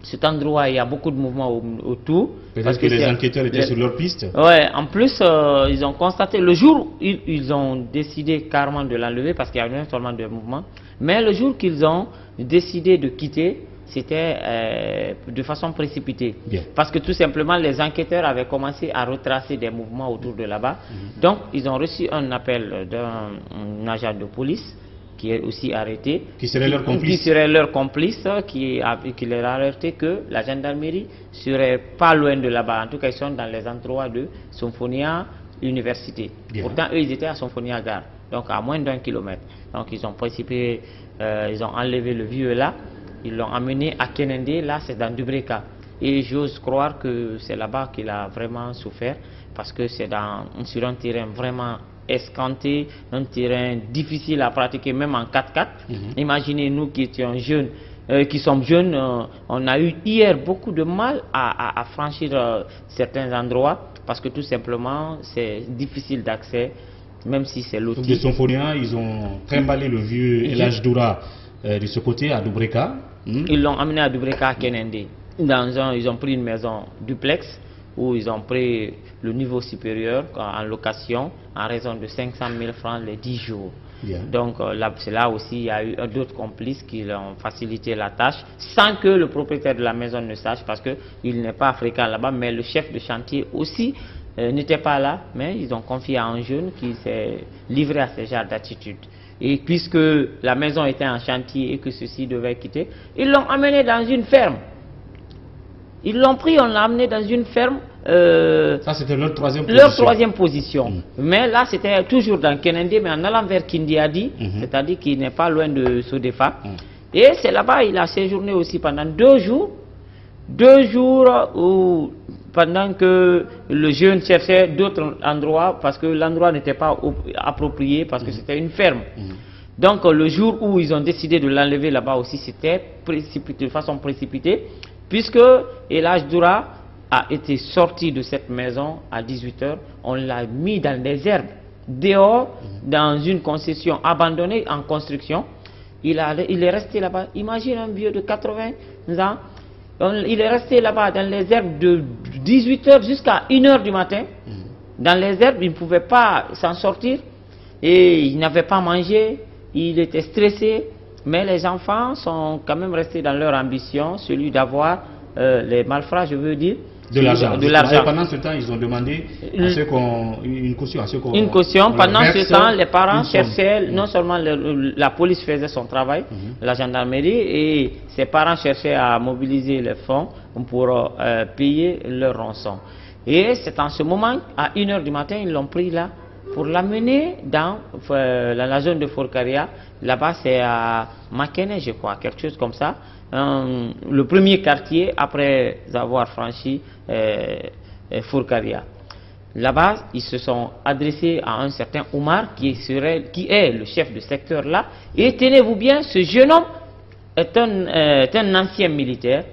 cet endroit, il y a beaucoup de mouvements autour. Peut-être que les enquêteurs étaient sur leur piste. Ouais, en plus, ils ont constaté, le jour où ils ont décidé carrément de l'enlever, parce qu'il y avait seulement de mouvements, mais le jour qu'ils ont décidé de quitter, c'était de façon précipitée. Parce que tout simplement, les enquêteurs avaient commencé à retracer des mouvements autour de là-bas. Donc, ils ont reçu un appel d'un agent de police qui est aussi arrêté, qui serait leur complice, qui leur a alerté que la gendarmerie serait pas loin de là-bas. En tout cas, ils sont dans les endroits de Somphonia Université. Pourtant, eux, ils étaient à Somphonia Gare, donc à moins d'1 kilomètre. Donc, ils ont précipité, ils ont enlevé le vieux là, ils l'ont amené à Kenendé, là, c'est dans Dubreka. Et j'ose croire que c'est là-bas qu'il a vraiment souffert, parce que c'est sur un terrain vraiment escanté, un terrain difficile à pratiquer même en 4x4. Imaginez nous qui étions jeunes, qui sommes jeunes, on a eu hier beaucoup de mal à franchir certains endroits parce que tout simplement c'est difficile d'accès, même si c'est loti. De Somphonia, ils ont trimballé le vieux l'Hadj Doura de ce côté à Dubreka. Ils l'ont amené à Dubreka à Kenendé. Ils ont pris une maison duplex où ils ont pris le niveau supérieur en location en raison de 500 000 francs les 10 jours. Donc c'est là aussi il y a eu d'autres complices qui ont facilité la tâche sans que le propriétaire de la maison ne sache, parce qu'il n'est pas fréquent là-bas, mais le chef de chantier aussi n'était pas là, mais ils ont confié à un jeune qui s'est livré à ce genre d'attitude. Et puisque la maison était en chantier et que ceci devait quitter, ils l'ont amené dans une ferme. Ils l'ont pris, on l'a amené dans une ferme. Ça, c'était leur troisième position. Mais là, c'était toujours dans Kenendé, mais en allant vers Kindiadi, c'est-à-dire qu'il n'est pas loin de Sodefa. Et c'est là-bas il a séjourné aussi pendant 2 jours. 2 jours où, pendant que le jeune cherchait d'autres endroits, parce que l'endroit n'était pas approprié, parce que c'était une ferme. Donc le jour où ils ont décidé de l'enlever là-bas aussi, c'était de façon précipitée, puisque El Hadj Doura a été sorti de cette maison à 18 h, on l'a mis dans les herbes, dehors, dans une concession abandonnée en construction. Il est resté là-bas. Imagine un vieux de 80 ans. Il est resté là-bas dans les herbes de 18 h jusqu'à 1 h du matin. Dans les herbes, il ne pouvait pas s'en sortir. Et il n'avait pas mangé. Il était stressé. Mais les enfants sont quand même restés dans leur ambition, celui d'avoir les malfrats, je veux dire. De l'argent. Pendant ce temps, ils ont demandé à ceux une caution. Une caution. Pendant ce temps, les parents cherchaient, non seulement la police faisait son travail, la gendarmerie, et ses parents cherchaient à mobiliser les fonds pour payer leur rançon. Et c'est en ce moment, à 1 h du matin, ils l'ont pris là pour l'amener dans la zone de Forcaria. Là-bas, c'est à Makene, je crois, quelque chose comme ça. Le premier quartier après avoir franchi Forcaria. Là-bas, ils se sont adressés à un certain Omar qui est le chef de secteur là. Et tenez-vous bien, ce jeune homme est un ancien militaire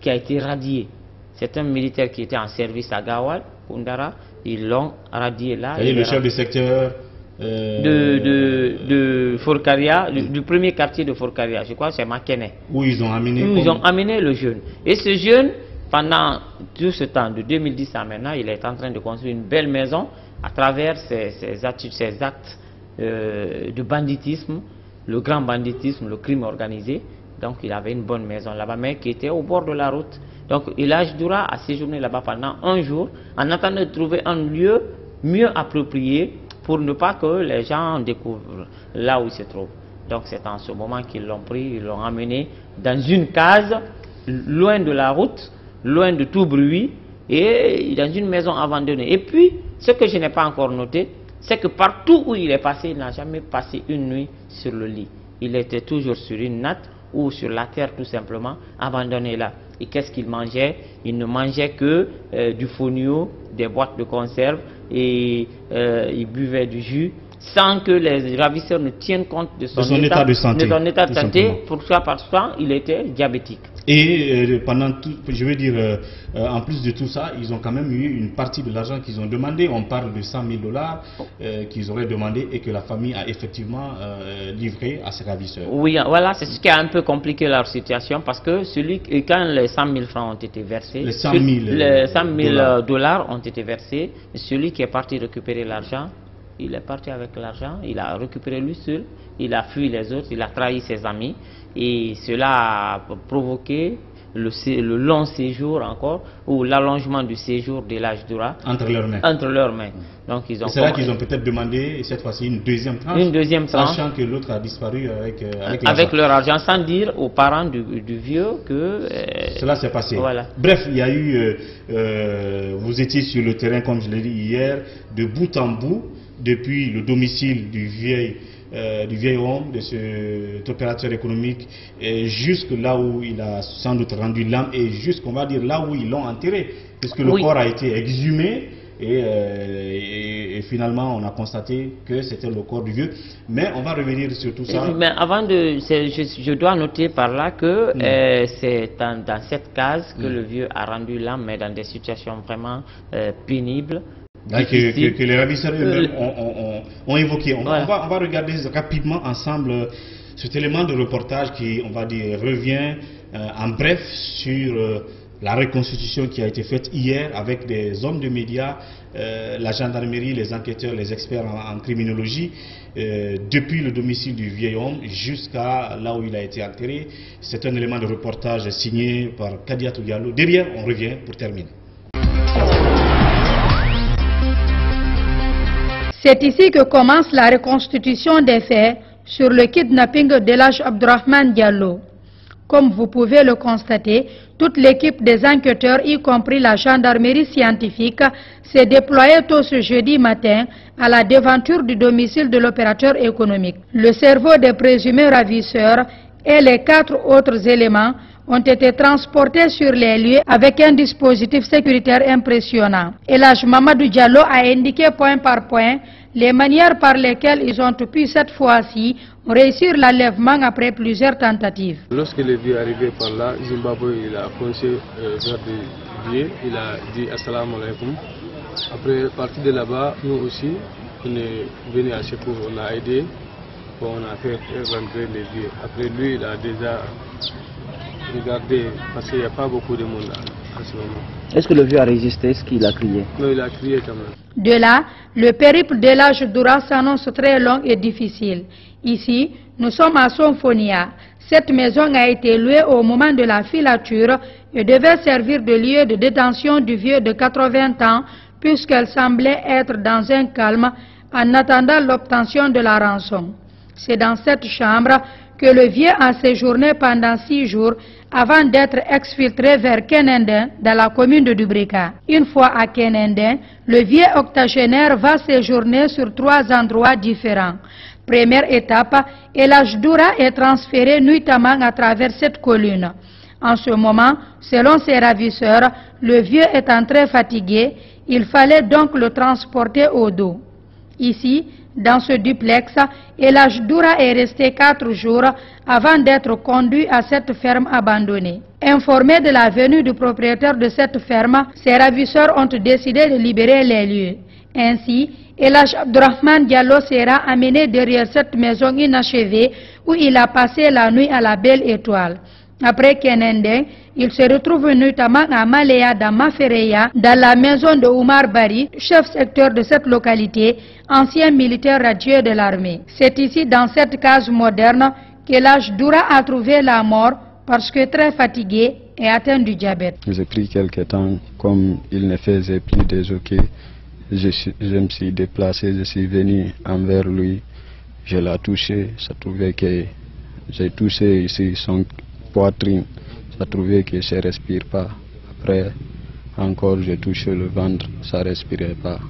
qui a été radié. C'est un militaire qui était en service à Gawal, Koundara. Ils l'ont radié là. Et le chef de secteur de Forcaria, du premier quartier de Forcaria, je crois que c'est Makene. Où ils ont amené ils ont amené le jeune. Et ce jeune, pendant tout ce temps, de 2010 à maintenant, il est en train de construire une belle maison à travers ses actes de banditisme, le grand banditisme, le crime organisé. Donc il avait une bonne maison là-bas, mais qui était au bord de la route. Donc El Hadj Doura a séjourné là-bas pendant 1 jour, en attendant de trouver un lieu mieux approprié pour ne pas que les gens découvrent là où il se trouve. Donc c'est en ce moment qu'ils l'ont pris, ils l'ont amené dans une case, loin de la route, loin de tout bruit, et dans une maison abandonnée. Et puis, ce que je n'ai pas encore noté, c'est que partout où il est passé, il n'a jamais passé une nuit sur le lit. Il était toujours sur une natte ou sur la terre tout simplement, abandonné là. Et qu'est-ce qu'il mangeait? Il ne mangeait que du fonio, des boîtes de conserve, et il buvait du jus, sans que les ravisseurs ne tiennent compte de son état de santé. Pourquoi? Parce qu'il était diabétique. Et pendant tout, je veux dire, en plus de tout ça, ils ont quand même eu une partie de l'argent qu'ils ont demandé. On parle de 100 000 $ qu'ils auraient demandé et que la famille a effectivement livré à ses ravisseurs. Oui, voilà, c'est ce qui a un peu compliqué leur situation, parce que quand les 100 000 francs ont été versés, les 100 000 dollars ont été versés, celui qui est parti récupérer l'argent, il est parti avec l'argent, il a récupéré lui seul, il a fui les autres, il a trahi ses amis, et cela a provoqué le long séjour encore, ou l'allongement du séjour de El Hadj Doura entre leurs mains. Donc c'est là qu'ils ont peut-être demandé cette fois-ci une deuxième tranche, sachant que l'autre a disparu avec leur argent, sans dire aux parents du vieux que cela s'est passé. Voilà. Bref, il y a eu, vous étiez sur le terrain, comme je l'ai dit hier, de bout en bout, depuis le domicile du vieil homme, de cet opérateur économique, jusque là où il a sans doute rendu l'âme, et jusqu'on va dire là où ils l'ont enterré, puisque le corps a été exhumé, et finalement on a constaté que c'était le corps du vieux. Mais on va revenir sur tout ça. Mais avant je dois noter par là que c'est dans cette case que le vieux a rendu l'âme, mais dans des situations vraiment pénibles. Que les ravisseurs eux-mêmes ont évoqué. On va regarder rapidement ensemble cet élément de reportage qui, on va dire, revient en bref sur la reconstitution qui a été faite hier avec des hommes de médias, la gendarmerie, les enquêteurs, les experts en criminologie, depuis le domicile du vieil homme jusqu'à là où il a été enterré. C'est un élément de reportage signé par Kadiatou Diallo. Derrière, on revient pour terminer. C'est ici que commence la reconstitution des faits sur le kidnapping d'El Hadj Abdourahmane Diallo. Comme vous pouvez le constater, toute l'équipe des enquêteurs, y compris la gendarmerie scientifique, s'est déployée tôt ce jeudi matin à la devanture du domicile de l'opérateur économique. Le cerveau des présumés ravisseurs et les 4 autres éléments ont été transportés sur les lieux avec un dispositif sécuritaire impressionnant. Elhadj Mamadou Diallo a indiqué point par point les manières par lesquelles ils ont pu cette fois-ci réussir l'enlèvement après plusieurs tentatives. Lorsque le vieux est arrivé par là, Zimbabwe il a foncé vers le vieux, il a dit assalamu alaikum. Après partir de là-bas, nous aussi, on est venu à secours, on a aidé, on a fait rentrer les vieux. Après lui, il a déjà regardé, parce qu'il n'y a pas beaucoup de monde là, en ce moment. Est-ce que le vieux a résisté? Est-ce qu'il a crié? Non, il a crié quand même. De là, le périple d'Elhadj Doura s'annonce très long et difficile. Ici, nous sommes à Sonfonia. Cette maison a été louée au moment de la filature et devait servir de lieu de détention du vieux de 80 ans, puisqu'elle semblait être dans un calme en attendant l'obtention de la rançon. C'est dans cette chambre que le vieux a séjourné pendant 6 jours avant d'être exfiltré vers Kenenden dans la commune de Dubrika. Une fois à Kenenden, le vieux octogénaire va séjourner sur 3 endroits différents. Première étape, Elhadj Doura est transféré nuitamment à travers cette colline. En ce moment, selon ses ravisseurs, le vieux étant très fatigué, il fallait donc le transporter au dos. Ici, dans ce duplex, Elhadj Doura est resté 4 jours avant d'être conduit à cette ferme abandonnée. Informé de la venue du propriétaire de cette ferme, ses ravisseurs ont décidé de libérer les lieux. Ainsi, Elhadj Abdourahmane Diallo sera amené derrière cette maison inachevée où il a passé la nuit à la Belle Étoile. Après Kenenden, il se retrouve notamment à Malea dans Mafereya, dans la maison de Oumar Bari, chef secteur de cette localité, ancien militaire radieux de l'armée. C'est ici, dans cette case moderne, qu'Elhadj Doura a trouvé la mort parce que très fatigué et atteint du diabète. J'ai pris quelques temps, comme il ne faisait plus des hoquets, je me suis déplacé, je suis venu envers lui, je l'ai touché, ça trouvait que j'ai touché ici son poitrine, ça trouvait que ça ne respire pas. Après, encore j'ai touché le ventre, ça ne respirait pas.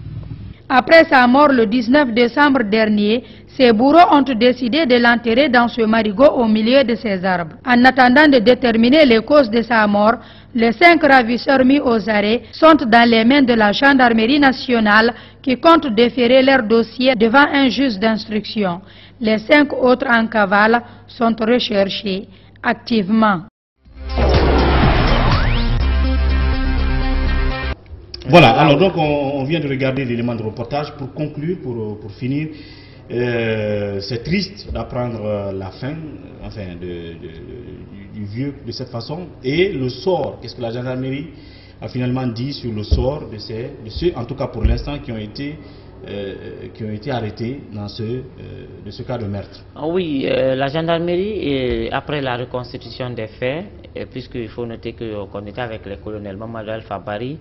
Après sa mort le 19 décembre dernier, ses bourreaux ont décidé de l'enterrer dans ce marigot au milieu de ses arbres. En attendant de déterminer les causes de sa mort, les 5 ravisseurs mis aux arrêts sont dans les mains de la gendarmerie nationale qui compte déférer leur dossier devant un juge d'instruction. Les 5 autres en cavale sont recherchés activement. Voilà, alors donc on vient de regarder l'élément de reportage. Pour conclure, pour finir, c'est triste d'apprendre la fin du vieux de cette façon. Et le sort, qu'est-ce que la gendarmerie a finalement dit sur le sort de ceux, en tout cas pour l'instant, qui ont été arrêtés dans ce cas de meurtre? Oui, la gendarmerie, après la reconstitution des faits, puisqu'il faut noter qu'on était avec le colonel Mamadou Alpha Bari,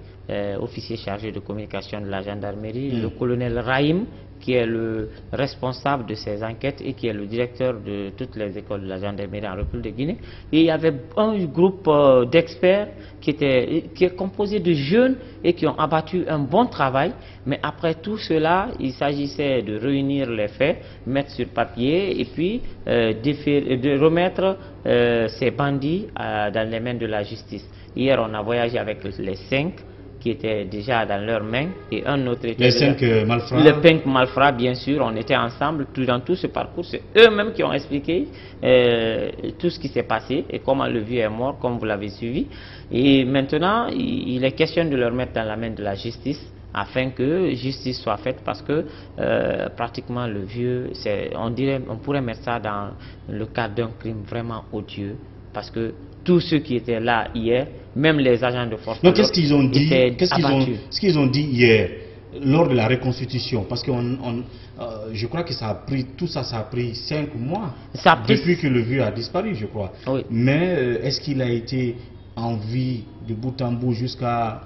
officier chargé de communication de la gendarmerie, le colonel Rahim, qui est le responsable de ces enquêtes et qui est le directeur de toutes les écoles de la gendarmerie en République de Guinée. Et il y avait un groupe d'experts qui est composé de jeunes et qui ont abattu un bon travail. Mais après tout cela, il s'agissait de réunir les faits, mettre sur papier et puis de remettre ces bandits dans les mains de la justice. Hier, on a voyagé avec les 5 qui étaient déjà dans leurs mains et un autre était... Les 5 malfrats. Les 5 malfrats, bien sûr, on était ensemble dans tout ce parcours. C'est eux-mêmes qui ont expliqué tout ce qui s'est passé et comment le vieux est mort, comme vous l'avez suivi. Et maintenant, il est question de leur mettre dans la main de la justice afin que justice soit faite, parce que pratiquement le vieux, on pourrait mettre ça dans le cadre d'un crime vraiment odieux, parce que tous ceux qui étaient là hier, même les agents de force. Donc qu'est-ce qu'ils ont dit? Ce qu'ils ont dit hier lors de la reconstitution, parce que je crois que tout ça a pris 5 mois depuis que le vieux a disparu, je crois. Oui. Mais est-ce qu'il a été en vie de bout en bout jusqu'à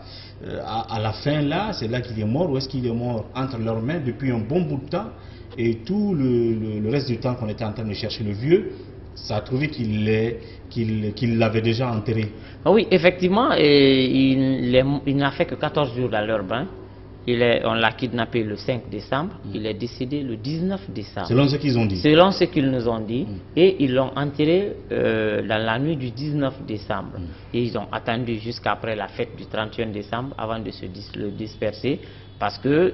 à la fin là, c'est là qu'il est mort, ou est-ce qu'il est mort entre leurs mains depuis un bon bout de temps, et tout le reste du temps qu'on était en train de chercher le vieux, ça a trouvé qu'il l'avait déjà enterré? Oui, effectivement, il n'a fait que 14 jours dans leur bain. On l'a kidnappé le 5 décembre, il est décédé le 19 décembre. Selon ce qu'ils ont dit. Selon ce qu'ils nous ont dit. Et ils l'ont enterré dans la nuit du 19 décembre. Et ils ont attendu jusqu'après la fête du 31 décembre avant de le disperser. Parce que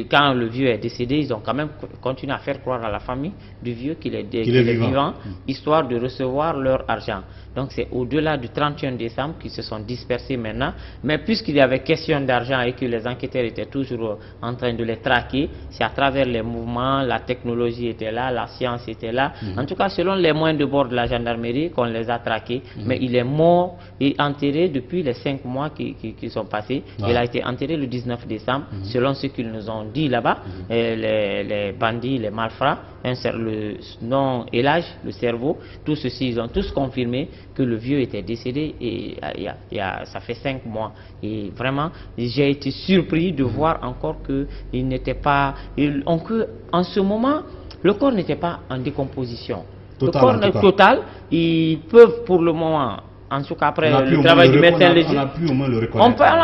quand le vieux est décédé, ils ont quand même continué à faire croire à la famille du vieux qu'il est vivant, histoire de recevoir leur argent. Donc c'est au-delà du 31 décembre qu'ils se sont dispersés maintenant. Mais puisqu'il y avait question d'argent et que les enquêteurs étaient toujours en train de les traquer, c'est à travers les mouvements, la technologie était là, la science était là. En tout cas, selon les moyens de bord de la gendarmerie, qu'on les a traqués. Mais il est mort et enterré depuis les 5 mois qui sont passés. Il a été enterré le 19 décembre. Selon ce qu'ils nous ont dit là-bas, les bandits, les malfrats, le nom et l'âge, le cerveau, tout ceci, ils ont tous confirmé que le vieux était décédé et ça fait 5 mois. Et vraiment, j'ai été surpris de voir encore qu'il n'était pas... en ce moment, le corps n'était pas en décomposition. Le corps est total. Ils peuvent pour le moment... En tout cas, après le travail du médecin légiste, on a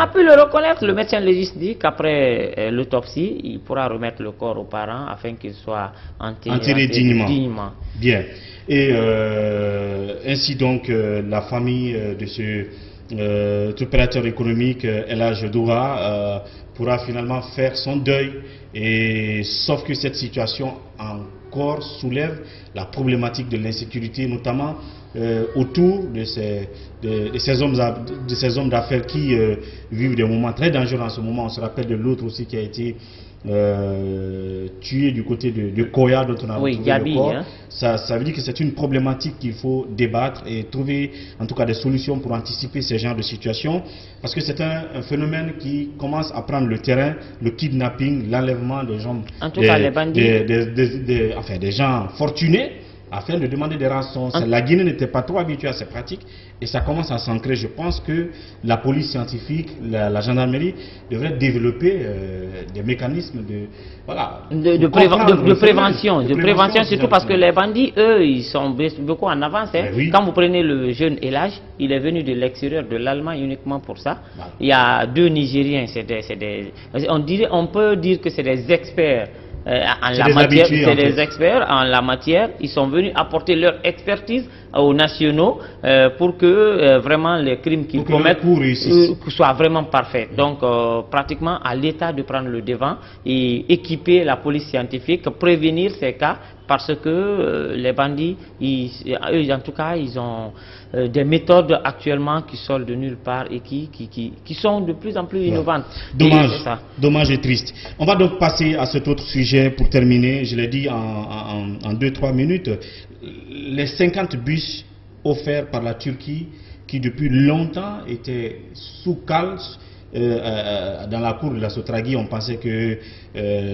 pu le reconnaître. Le médecin légiste dit qu'après l'autopsie, il pourra remettre le corps aux parents afin qu'il soit enterré dignement. Bien. Et ainsi donc, la famille de ce opérateur économique, El Hadj Doura, pourra finalement faire son deuil. Et sauf que cette situation encore soulève la problématique de l'insécurité, notamment autour de ces hommes d'affaires qui vivent des moments très dangereux en ce moment. On se rappelle de l'autre aussi qui a été tué du côté de Koya, dont on a retrouvé le corps. Ça veut dire que c'est une problématique qu'il faut débattre et trouver en tout cas des solutions pour anticiper ces genres de situations, parce que c'est un phénomène qui commence à prendre le terrain, le kidnapping, l'enlèvement des gens, les bandits, des gens fortunés, afin de demander des rançons. La Guinée n'était pas trop habituée à ces pratiques et ça commence à s'ancrer. Je pense que la police scientifique, la gendarmerie devrait développer des mécanismes de prévention, surtout parce que les bandits, eux, ils sont beaucoup en avance. Quand vous prenez le jeune El Hadj, il est venu de l'extérieur de l'Allemagne uniquement pour ça. Il y a 2 Nigériens, on peut dire que c'est des experts. C'est des experts en la matière. Ils sont venus apporter leur expertise aux nationaux pour que vraiment les crimes qu'ils commettent soient vraiment parfaits. Donc pratiquement à l'État de prendre le devant et équiper la police scientifique, prévenir ces cas, parce que les bandits, eux en tout cas, ils ont des méthodes actuellement qui sortent de nulle part et qui sont de plus en plus innovantes. Dommage et triste. On va donc passer à cet autre sujet pour terminer. Je l'ai dit en 2-3 minutes. Les 50 bus offerts par la Turquie qui depuis longtemps étaient sous cale dans la cour de la Sotragui. On pensait que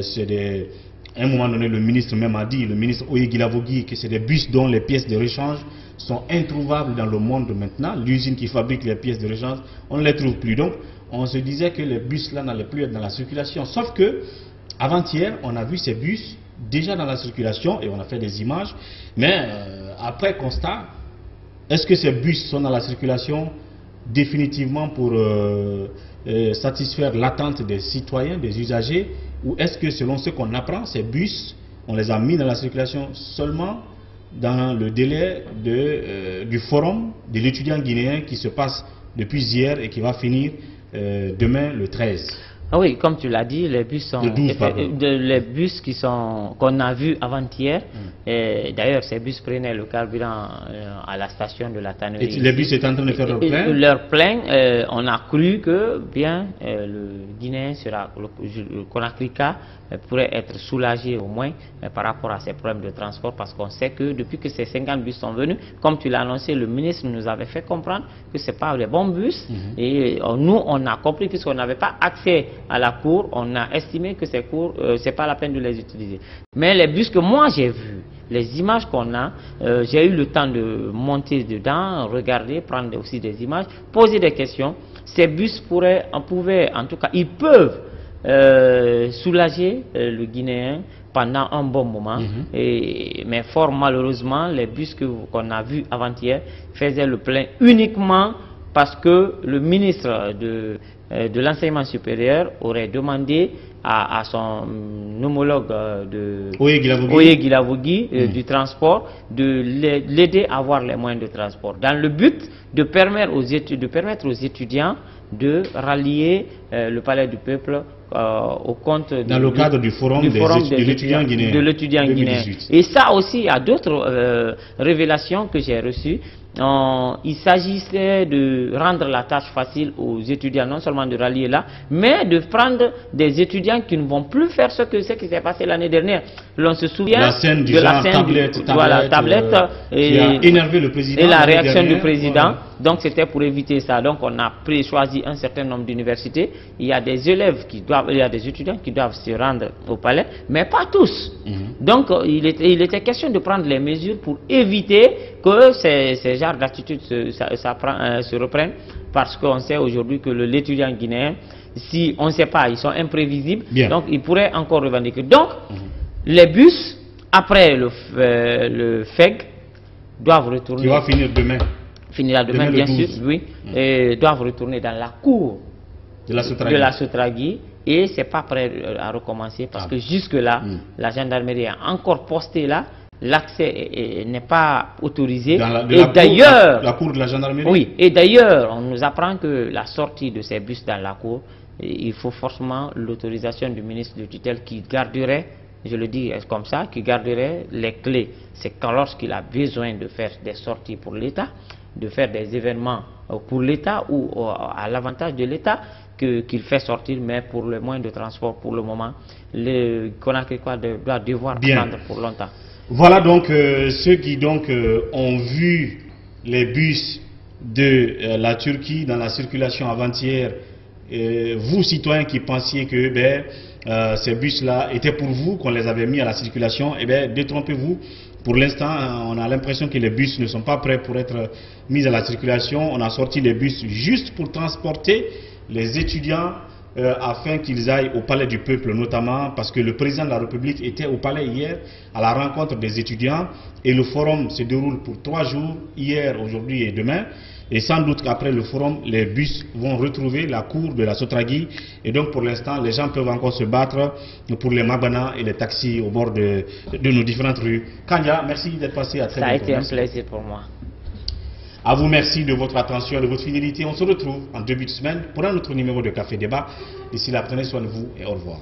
c'est à un moment donné, le ministre même a dit, le ministre Oyegilavogui, que c'est des bus dont les pièces de rechange sont introuvables dans le monde maintenant. L'usine qui fabrique les pièces de rechange, on ne les trouve plus. Donc, on se disait que les bus là n'allaient plus être dans la circulation. Sauf que, avant-hier, on a vu ces bus déjà dans la circulation et on a fait des images. Mais après constat, est-ce que ces bus sont dans la circulation définitivement pour satisfaire l'attente des citoyens, des usagers, ou est-ce que selon ce qu'on apprend, ces bus, on les a mis dans la circulation seulement dans le délai du forum de l'étudiant guinéen qui se passe depuis hier et qui va finir demain le 13? Ah oui, comme tu l'as dit, les bus sont les bus qu'on a vus avant-hier. D'ailleurs, ces bus prenaient le carburant à la station de la tannerie. Et les bus étaient en train de faire leur plein. On a cru que le Guinéen le Conacrica pourrait être soulagé au moins par rapport à ces problèmes de transport, parce qu'on sait que depuis que ces 50 bus sont venus, comme tu l'as annoncé, le ministre nous avait fait comprendre que ce n'est pas les bons bus. Et nous, on a compris, puisqu'on n'avait pas accès à la cour, on a estimé que ces cours, c'est pas la peine de les utiliser. Mais les bus que moi j'ai vus, les images qu'on a, j'ai eu le temps de monter dedans, regarder, prendre aussi des images, poser des questions. Ces bus en tout cas, ils peuvent soulager le Guinéen pendant un bon moment. Mais fort malheureusement, les bus qu'on a vus avant-hier faisaient le plein uniquement parce que le ministre de l'enseignement supérieur aurait demandé à son homologue de Oye Guilavogui du transport de l'aider à avoir les moyens de transport, dans le but de permettre aux étudiants de rallier le Palais du Peuple au compte dans le cadre du forum de l'étudiant guinéen. Et ça aussi, il y a d'autres révélations que j'ai reçues. Il s'agissait de rendre la tâche facile aux étudiants, non seulement de rallier là, mais de prendre des étudiants qui ne vont plus faire ce qui s'est passé l'année dernière. L'on se souvient de la tablette qui a énervé le président et la réaction du président. Voilà. Donc c'était pour éviter ça. Donc on a choisi un certain nombre d'universités. Il y a des élèves il y a des étudiants qui doivent se rendre au palais, mais pas tous. Donc il était question de prendre les mesures pour éviter que ces genres d'attitudes se reprennent, parce qu'on sait aujourd'hui que l'étudiant guinéen, si on ne sait pas, ils sont imprévisibles. Bien. Donc ils pourraient encore revendiquer. Donc les bus, après le FEG, doivent retourner. Qui va finir demain. Finira demain, bien sûr, oui. Doivent retourner dans la cour de la Sotragui. Et c'est pas prêt à recommencer, parce que jusque-là, la gendarmerie a encore posté là. L'accès n'est pas autorisé. La cour de la gendarmerie. Oui, et d'ailleurs, on nous apprend que la sortie de ces bus dans la cour, il faut forcément l'autorisation du ministre de tutelle qui garderait, je le dis comme ça, qui garderait les clés. C'est quand lorsqu'il a besoin de faire des sorties pour l'État, de faire des événements pour l'État ou à l'avantage de l'État, qu'il fait sortir, mais pour le moyen de transport, pour le moment, le Conakry doit devoir attendre pour longtemps. Voilà donc ceux qui ont vu les bus de la Turquie dans la circulation avant-hier. Vous, citoyens qui pensiez que ces bus-là étaient pour vous, qu'on les avait mis à la circulation, détrompez-vous. Pour l'instant, on a l'impression que les bus ne sont pas prêts pour être mis à la circulation. On a sorti les bus juste pour transporter les étudiants afin qu'ils aillent au Palais du Peuple, notamment parce que le président de la République était au Palais hier à la rencontre des étudiants, et le forum se déroule pour 3 jours, hier, aujourd'hui et demain. Et sans doute qu'après le forum, les bus vont retrouver la cour de la Sotragui. Et donc pour l'instant, les gens peuvent encore se battre pour les Mabana et les taxis au bord de nos différentes rues. Kanya, merci d'être passé. À très bientôt. Ça a été un plaisir pour moi. À vous, merci de votre attention et de votre fidélité. On se retrouve en début de semaine pour un autre numéro de Café Débat. D'ici là, prenez soin de vous et au revoir.